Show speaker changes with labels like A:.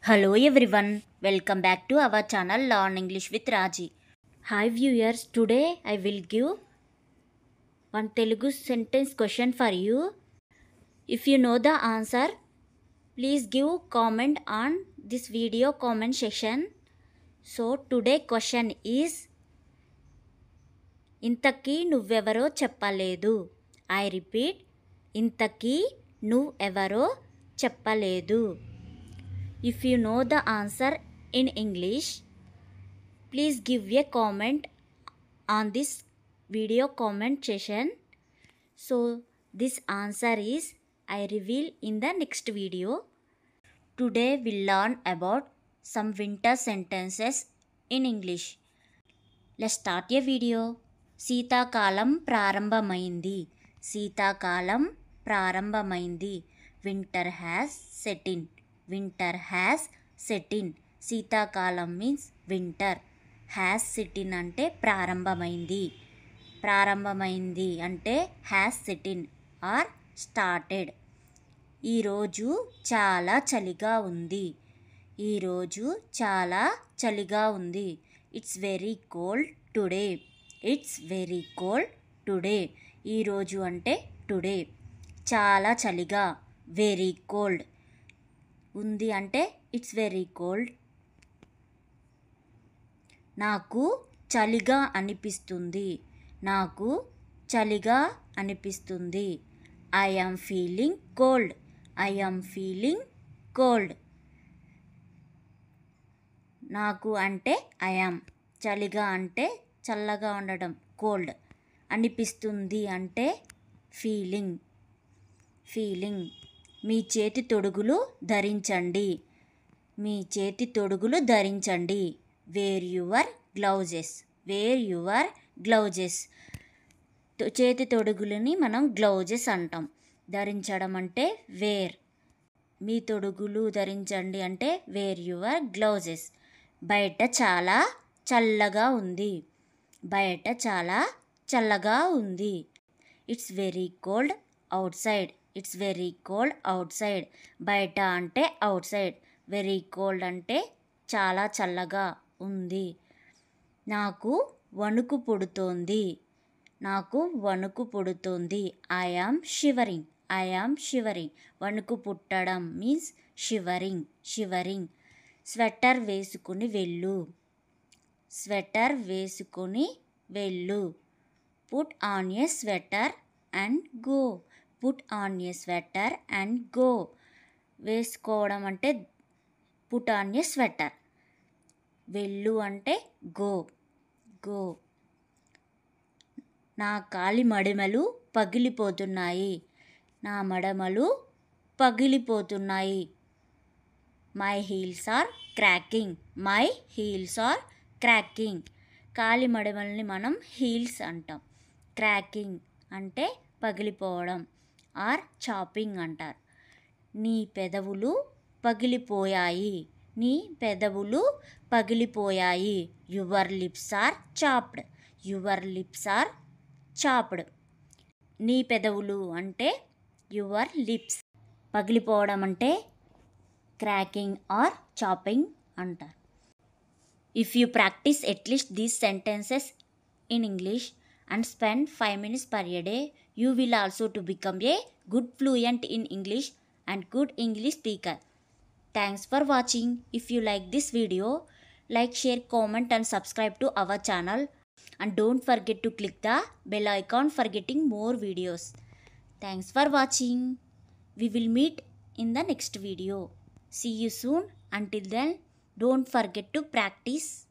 A: Hello everyone, welcome back to our channel Learn English with Raji. Hi viewers, today I will give one Telugu sentence question for you. If you know the answer, please give comment on this video comment section. So today question is ఇంతకీ నువ్వెవరో చెప్పలేదు. I repeat, ఇంతకీ నువ్వెవరో చెప్పలేదు. If you know the answer in English, please give a comment on this video comment section. So this answer is I reveal in the next video. Today we'll learn about some winter sentences in English. Let's start a video. శీతాకాలం ప్రారంభమైంది. శీతాకాలం ప్రారంభమైంది. Winter has set in. Winter has set in. శీతాకాలం means winter. Has set in అంటే ప్రారంభమైంది. ప్రారంభమైంది అంటే has set in or started. ఈరోజు చాలా చలిగా ఉంది. ఈరోజు చాలా చలిగా ఉంది. It's very cold today. It's very cold today. ఈరోజు అంటే టుడే. చాలా చలిగా వెరీ కోల్డ్. ఉంది అంటే ఇట్స్ వెరీ కోల్డ్. నాకు చలిగా అనిపిస్తుంది. నాకు చలిగా అనిపిస్తుంది. I am feeling cold. I am feeling cold. నాకు అంటే ఐ యామ్. చలిగా అంటే చల్లగా ఉండడం కోల్డ్. అనిపిస్తుంది అంటే ఫీలింగ్. ఫీలింగ్. మీ చేతి తొడుగులు ధరించండి. మీ చేతి తొడుగులు ధరించండి. Wear your gloves. Wear your gloves. చేతి తొడుగులని మనం గ్లౌజెస్ అంటాం. ధరించడం అంటే వేర్. మీ తొడుగులు ధరించండి అంటే వేర్ యువర్ గ్లౌజెస్. బయట చాలా చల్లగా ఉంది. బయట చాలా చల్లగా ఉంది. It's very cold out side. It's very cold out side. బయట అంటే అవుట్ సైడ్. వెరీ కోల్డ్ అంటే చాలా చల్లగా ఉంది. నాకు వణుకు పుడుతోంది. నాకు వణుకు పుడుతోంది. I am shivering. I am shivering. వణుకు పుట్టడం మీన్స్ షివరింగ్. షివరింగ్. స్వెటర్ వేసుకుని వెళ్ళు. స్వెటర్ వేసుకొని వెళ్ళు. Put on a sweater and go. Put on a sweater and go. వేసుకోవడం అంటే పుట్ ఆన్ ఏ స్వెటర్. వెళ్ళు అంటే గో. గో. నా కాలి మడిమలు పగిలిపోతున్నాయి. నా మడమలు పగిలిపోతున్నాయి. My heels are cracking. My heels are cracking. కాలి మడమల్ని మనం హీల్స్ అంటాం. క్రాకింగ్ అంటే పగిలిపోవడం ఆర్ చాపింగ్ అంటారు. నీ పెదవులు పగిలిపోయాయి. నీ పెదవులు పగిలిపోయాయి. Your lips are chapped. Your lips are chapped. నీ పెదవులు అంటే యువర్ లిప్స్. పగిలిపోవడం అంటే క్రాకింగ్ ఆర్ చాపింగ్ అంటారు. If you practice at least these sentences in English and spend 5 minutes per day, you will also to become a good fluent in English and good English speaker. Thanks for watching. If you like this video, like, share, comment and subscribe to our channel. And don't forget to click the bell icon for getting more videos. Thanks for watching. We will meet in the next video. See you soon. Until then, don't forget to practice.